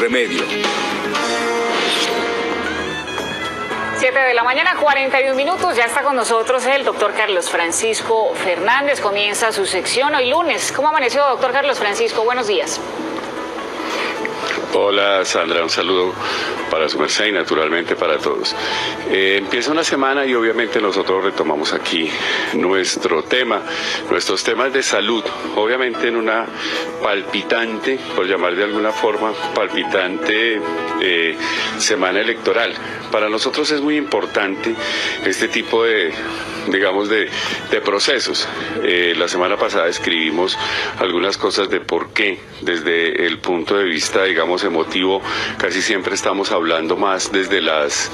remedio. 7 de la mañana, 41 minutos. Ya está con nosotros el doctor Carlos Francisco Fernández. Comienza su sección hoy lunes. ¿Cómo amaneció, doctor Carlos Francisco? Buenos días. Hola Sandra, un saludo para su merced y naturalmente para todos. Empieza una semana y obviamente nosotros retomamos aquí nuestros temas de salud, obviamente en una palpitante, por llamar de alguna forma, palpitante semana electoral. Para nosotros es muy importante este tipo de procesos. La semana pasada escribimos algunas cosas de por qué, desde el punto de vista, emotivo, casi siempre estamos hablando más desde las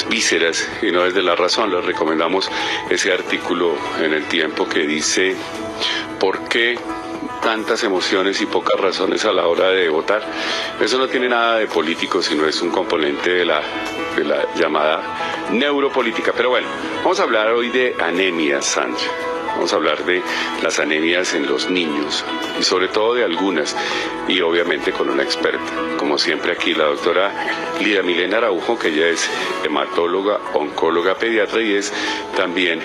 vísceras y no desde la razón. Les recomendamos ese artículo en El Tiempo que dice ¿por qué tantas emociones y pocas razones a la hora de votar? Eso no tiene nada de político, sino es un componente de la llamada neuropolítica. Pero bueno, vamos a hablar hoy de anemia, Sandra. Vamos a hablar de las anemias en los niños y sobre todo de algunas, y obviamente con una experta, como siempre aquí la doctora Lidia Milena Araujo, que ella es hematóloga, oncóloga pediatra y es también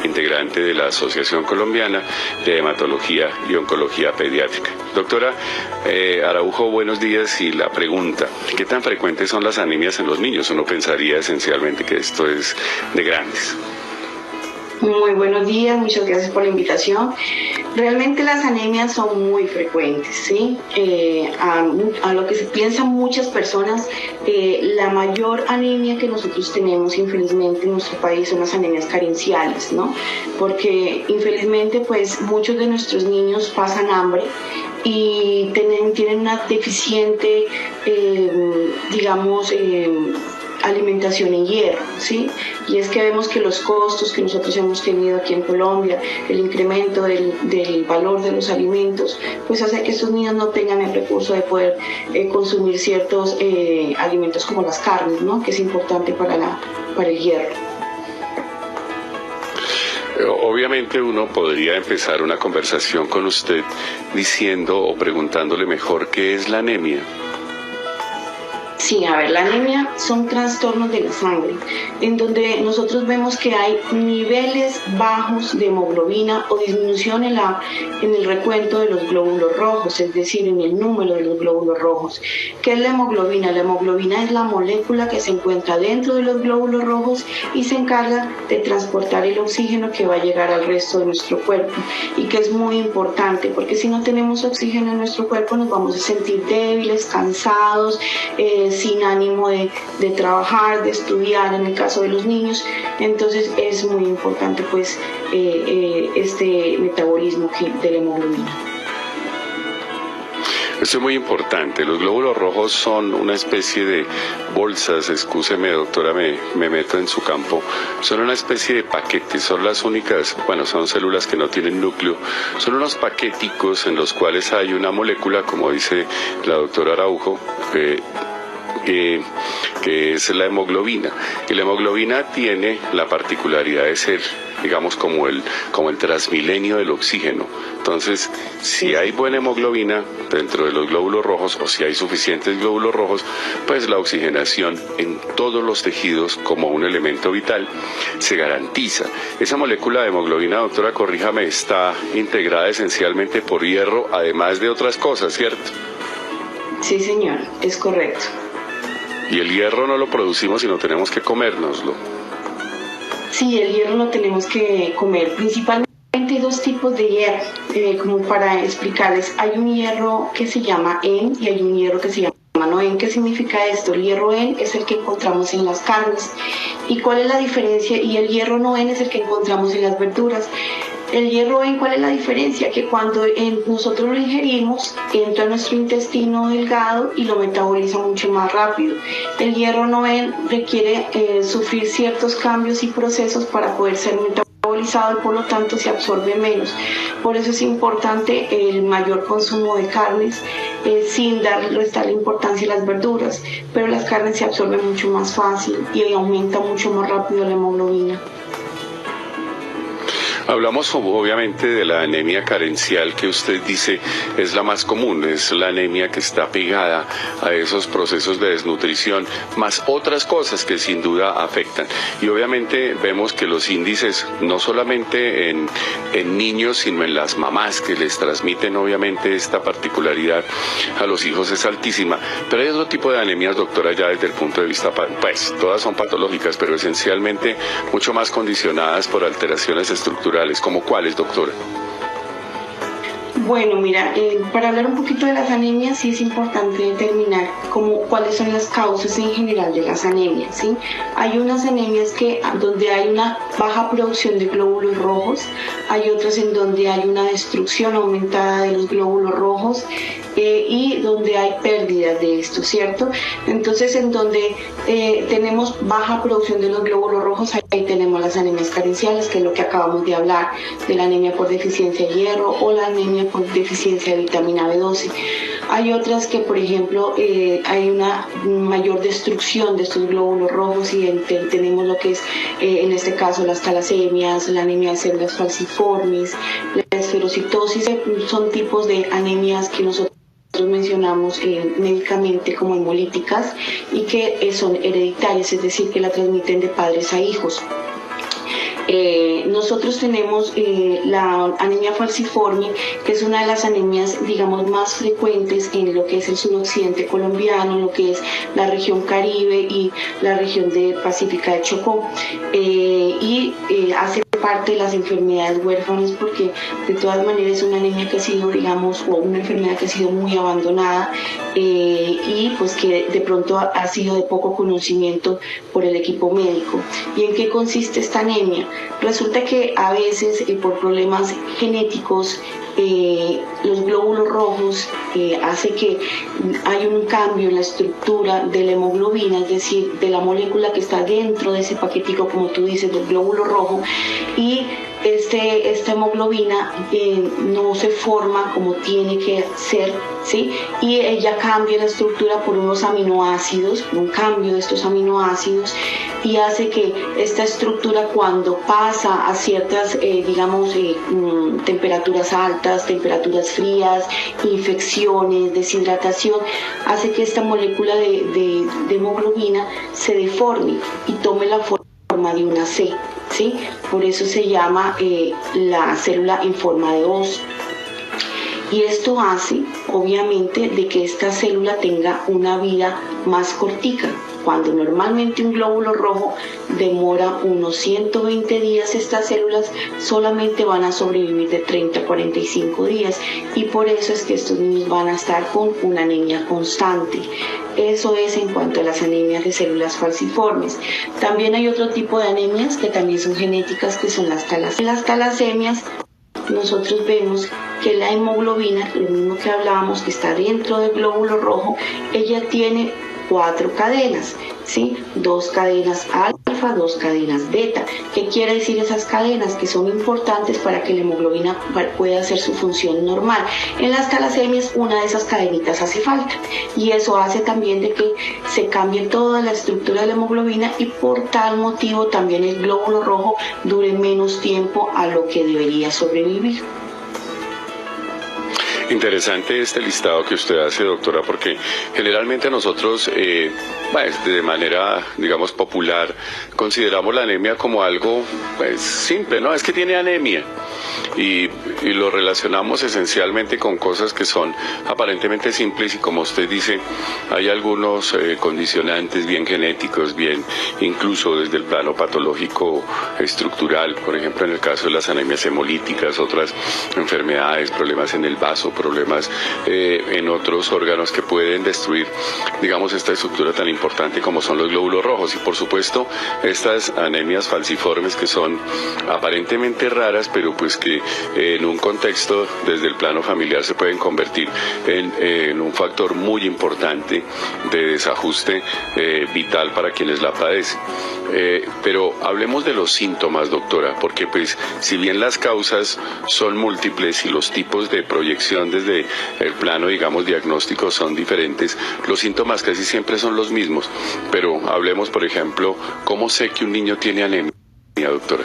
integrante de la Asociación Colombiana de Hematología y Oncología Pediátrica. Doctora Araujo, buenos días. Y la pregunta, ¿qué tan frecuentes son las anemias en los niños? Uno pensaría esencialmente que esto es de grandes. Muy buenos días, muchas gracias por la invitación. Realmente las anemias son muy frecuentes, ¿sí? A lo que se piensan muchas personas, la mayor anemia que nosotros tenemos infelizmente en nuestro país son las anemias carenciales, ¿no? Porque infelizmente pues muchos de nuestros niños pasan hambre y tienen una deficiente, alimentación en hierro, ¿sí? Y es que vemos que los costos que nosotros hemos tenido aquí en Colombia, el incremento del valor de los alimentos, pues hace que estos niños no tengan el recurso de poder consumir ciertos alimentos como las carnes, ¿no? Que es importante para el hierro. Obviamente uno podría empezar una conversación con usted diciendo o preguntándole mejor qué es la anemia. Sí, a ver, la anemia son trastornos de la sangre, en donde nosotros vemos que hay niveles bajos de hemoglobina o disminución en el recuento de los glóbulos rojos, es decir, en el número de los glóbulos rojos. ¿Qué es la hemoglobina? La hemoglobina es la molécula que se encuentra dentro de los glóbulos rojos y se encarga de transportar el oxígeno que va a llegar al resto de nuestro cuerpo, y que es muy importante, porque si no tenemos oxígeno en nuestro cuerpo nos vamos a sentir débiles, cansados, sin ánimo de trabajar, de estudiar, en el caso de los niños. Entonces es muy importante pues este metabolismo de la hemoglobina. Esto es muy importante. Los glóbulos rojos son una especie de bolsas, excúseme doctora, me meto en su campo, son una especie de paquetes, son las únicas, son células que no tienen núcleo, son unos paqueticos en los cuales hay una molécula, como dice la doctora Araujo, que es la hemoglobina. Y la hemoglobina tiene la particularidad de ser, como el transmilenio del oxígeno. Entonces, si hay buena hemoglobina dentro de los glóbulos rojos, o si hay suficientes glóbulos rojos, pues la oxigenación en todos los tejidos como un elemento vital se garantiza. Esa molécula de hemoglobina, doctora, corríjame, está integrada esencialmente por hierro, además de otras cosas, ¿cierto? Sí, señor, es correcto. Y el hierro no lo producimos, sino tenemos que comérnoslo. Sí, el hierro lo tenemos que comer. Principalmente hay dos tipos de hierro, como para explicarles. Hay un hierro que se llama En y hay un hierro que se llama No-En. ¿Qué significa esto? El hierro En es el que encontramos en las carnes. ¿Y cuál es la diferencia? Y el hierro No-En es el que encontramos en las verduras. El hierro En, ¿cuál es la diferencia? Que cuando nosotros lo ingerimos, entra a nuestro intestino delgado y lo metaboliza mucho más rápido. El hierro No-En requiere sufrir ciertos cambios y procesos para poder ser metabolizado y por lo tanto se absorbe menos. Por eso es importante el mayor consumo de carnes sin restarle importancia a las verduras, pero las carnes se absorben mucho más fácil y aumenta mucho más rápido la hemoglobina. Hablamos obviamente de la anemia carencial que usted dice es la más común, es la anemia que está pegada a esos procesos de desnutrición, más otras cosas que sin duda afectan. Y obviamente vemos que los índices, no solamente en niños, sino en las mamás que les transmiten obviamente esta particularidad a los hijos, es altísima. Pero hay otro tipo de anemias, doctora, ya desde el punto de vista, pues todas son patológicas, pero esencialmente mucho más condicionadas por alteraciones estructurales. ¿Como cuáles, doctora? Bueno, mira, para hablar un poquito de las anemias, sí es importante determinar cuáles son las causas en general de las anemias, ¿sí? Hay unas anemias donde hay una baja producción de glóbulos rojos, hay otras en donde hay una destrucción aumentada de los glóbulos rojos y donde hay pérdidas de esto, ¿cierto? Entonces, en donde tenemos baja producción de los glóbulos rojos, ahí tenemos las anemias carenciales, que es lo que acabamos de hablar, de la anemia por deficiencia de hierro o la anemia por deficiencia de vitamina B12. Hay otras que, por ejemplo, hay una mayor destrucción de estos glóbulos rojos y tenemos lo que es, en este caso, las talasemias, la anemia de células falciformes, la esferocitosis. Son tipos de anemias que nosotros mencionamos médicamente como hemolíticas y que son hereditarias, es decir, que la transmiten de padres a hijos. Nosotros tenemos la anemia falciforme, que es una de las anemias, digamos, más frecuentes en lo que es el suroccidente colombiano, en lo que es la región Caribe y la región de Pacífica de Chocó, y hace parte de las enfermedades huérfanas porque de todas maneras es una anemia que ha sido, digamos, o una enfermedad que ha sido muy abandonada y pues que de pronto ha sido de poco conocimiento por el equipo médico. ¿Y en qué consiste esta anemia? Resulta que a veces por problemas genéticos los glóbulos rojos hace que hay un cambio en la estructura de la hemoglobina, es decir, de la molécula que está dentro de ese paquetico, como tú dices, del glóbulo rojo, y esta hemoglobina no se forma como tiene que ser, ¿sí? Y ella cambia la estructura por unos aminoácidos, un cambio de estos aminoácidos, y hace que esta estructura, cuando pasa a ciertas, temperaturas altas, temperaturas frías, infecciones, deshidratación, hace que esta molécula de hemoglobina se deforme y tome la forma de una C, ¿sí? Por eso se llama la célula en forma de hoz. Y esto hace, obviamente, de que esta célula tenga una vida más cortica. Cuando normalmente un glóbulo rojo demora unos 120 días, estas células solamente van a sobrevivir de 30 a 45 días. Y por eso es que estos niños van a estar con una anemia constante. Eso es en cuanto a las anemias de células falciformes. También hay otro tipo de anemias que también son genéticas, que son las talasemias. Las talasemias, nosotros vemos que la hemoglobina, lo mismo que hablábamos, que está dentro del glóbulo rojo, ella tiene 4 cadenas, ¿sí? 2 cadenas alfa, 2 cadenas beta. ¿Qué quiere decir esas cadenas? Que son importantes para que la hemoglobina pueda hacer su función normal. En las talasemias, una de esas cadenitas hace falta, y eso hace también de que se cambie toda la estructura de la hemoglobina, y por tal motivo también el glóbulo rojo dure menos tiempo a lo que debería sobrevivir. Interesante este listado que usted hace, doctora, porque generalmente nosotros, de manera, digamos, popular, consideramos la anemia como algo, simple, ¿no? Es que tiene anemia. Y lo relacionamos esencialmente con cosas que son aparentemente simples, y como usted dice, hay algunos condicionantes bien genéticos, bien incluso desde el plano patológico estructural, por ejemplo en el caso de las anemias hemolíticas, otras enfermedades, problemas en el vaso, problemas en otros órganos que pueden destruir, digamos, esta estructura tan importante como son los glóbulos rojos. Y por supuesto estas anemias falciformes, que son aparentemente raras, pero pues que en un contexto desde el plano familiar se pueden convertir en un factor muy importante de desajuste vital para quienes la padecen. Pero hablemos de los síntomas, doctora, porque pues si bien las causas son múltiples y los tipos de proyección desde el plano, digamos, diagnóstico son diferentes, los síntomas casi siempre son los mismos. Pero hablemos, por ejemplo, ¿cómo sé que un niño tiene anemia, doctora?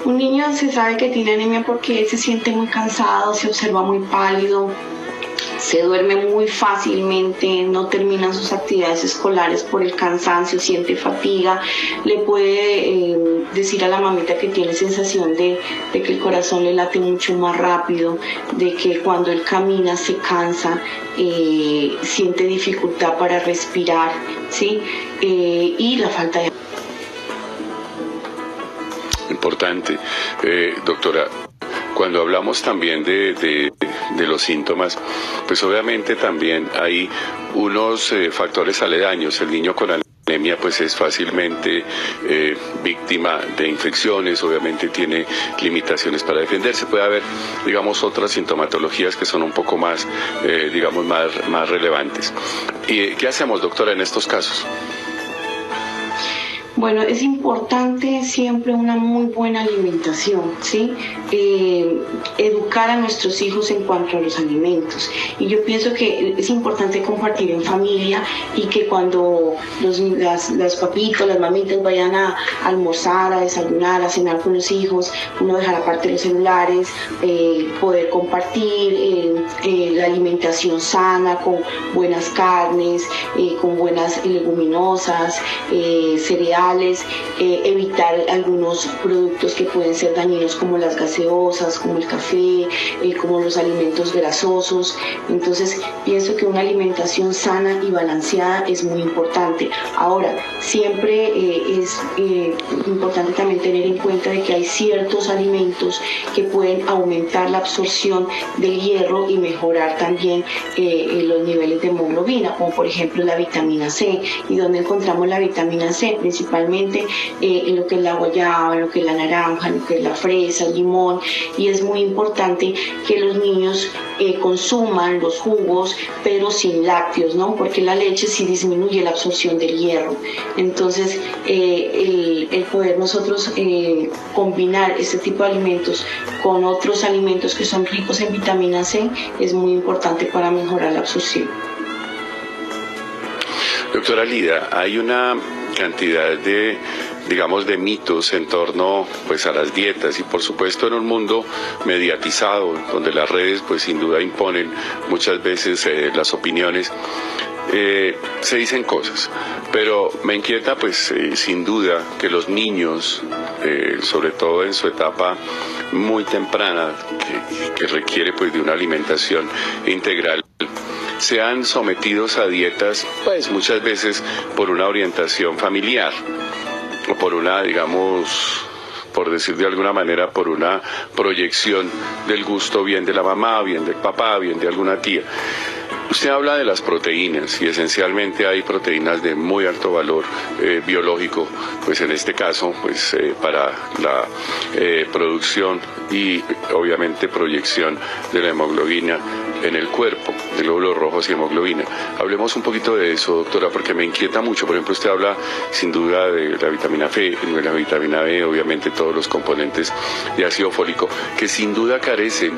Un niño se sabe que tiene anemia porque se siente muy cansado, se observa muy pálido, se duerme muy fácilmente, no termina sus actividades escolares por el cansancio, siente fatiga, le puede decir a la mamita que tiene sensación de que el corazón le late mucho más rápido, de que cuando él camina se cansa, siente dificultad para respirar, ¿sí? Y la falta de... Importante, doctora. Cuando hablamos también de los síntomas, pues obviamente también hay unos factores aledaños. El niño con anemia pues es fácilmente víctima de infecciones, obviamente tiene limitaciones para defenderse. Puede haber, digamos, otras sintomatologías que son un poco más, digamos, más relevantes. ¿Y qué hacemos, doctora, en estos casos? Bueno, es importante siempre una muy buena alimentación, ¿sí? Educar a nuestros hijos en cuanto a los alimentos. Y yo pienso que es importante compartir en familia y que cuando las papitos, las mamitas vayan a almorzar, a desayunar, a cenar con los hijos, uno dejar aparte los celulares, poder compartir la alimentación sana con buenas carnes, con buenas leguminosas, cereales, evitar algunos productos que pueden ser dañinos como las gaseosas, como el café, como los alimentos grasosos. Entonces pienso que una alimentación sana y balanceada es muy importante. Ahora, siempre es importante también tener en cuenta de que hay ciertos alimentos que pueden aumentar la absorción del hierro y mejorar también los niveles de hemoglobina, como por ejemplo la vitamina C. ¿Y donde encontramos la vitamina C? Principalmente en lo que es la guayaba, en lo que es la naranja, en lo que es la fresa, el limón, y es muy importante que los niños consuman los jugos, pero sin lácteos, ¿no? Porque la leche sí disminuye la absorción del hierro. Entonces, el poder nosotros combinar este tipo de alimentos con otros alimentos que son ricos en vitamina C es muy importante para mejorar la absorción. Doctora Lida, hay una cantidad de, digamos, de mitos en torno pues a las dietas y por supuesto en un mundo mediatizado donde las redes pues sin duda imponen muchas veces las opiniones, se dicen cosas, pero me inquieta pues sin duda que los niños, sobre todo en su etapa muy temprana que requiere pues de una alimentación integral, sean sometidos a dietas, pues muchas veces por una orientación familiar, o por una, digamos, por decir de alguna manera, por una proyección del gusto bien de la mamá, bien del papá, bien de alguna tía. Usted habla de las proteínas y esencialmente hay proteínas de muy alto valor biológico, pues en este caso pues para la producción y obviamente proyección de la hemoglobina en el cuerpo, de glóbulos rojos y hemoglobina. Hablemos un poquito de eso, doctora, porque me inquieta mucho. Por ejemplo, usted habla sin duda de la vitamina F, de la vitamina B, obviamente todos los componentes de ácido fólico, que sin duda carecen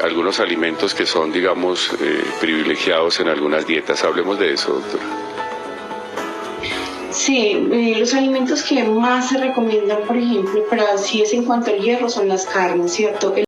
algunos alimentos que son, digamos, privilegiados en algunas dietas. Hablemos de eso, doctora. Sí, los alimentos que más se recomiendan, por ejemplo, para si es en cuanto al hierro, son las carnes, ¿cierto?